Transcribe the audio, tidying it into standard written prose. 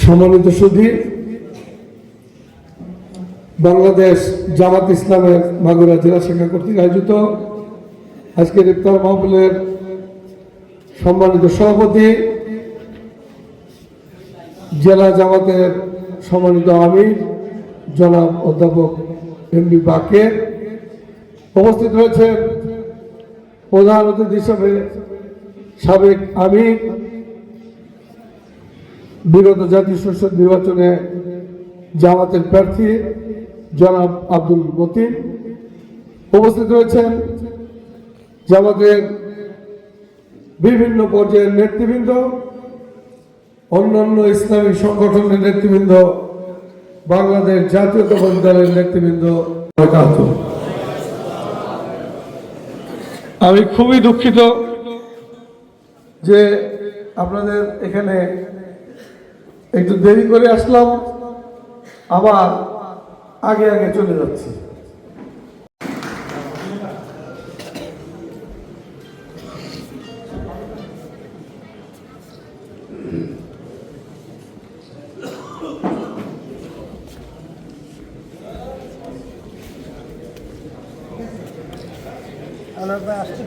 সম্মানিত সুধী, বাংলাদেশ জামাত ইসলামের মাগুরা জেলা শাখা কর্তৃক আয়োজিত আজকের ইফতার মাহফিলের সম্মানিত সভাপতি, জেলা জামাতের সম্মানিত আমির জনাব অধ্যাপক এমবি বাকের, উপস্থিত রয়েছেন প্রধান অতিথি হিসেবে সাবেক আমির, বিগত জাতীয় সংসদ নির্বাচনে জামাতের প্রার্থী জনাব আব্দুল মতিন, উপস্থিত রয়েছেন জামাতের বিভিন্ন পর্যায়ের নেতৃবৃন্দ, অন্যান্য ইসলামী সংগঠনের নেতৃবৃন্দ, বাংলাদেশ জাতীয়তাবাদী দলের নেতৃবৃন্দ। আমি খুবই দুঃখিত যে আপনাদের এখানে একটু দেরি করে আসলাম, আবার আগে আগে চলে যাচ্ছি। আসতে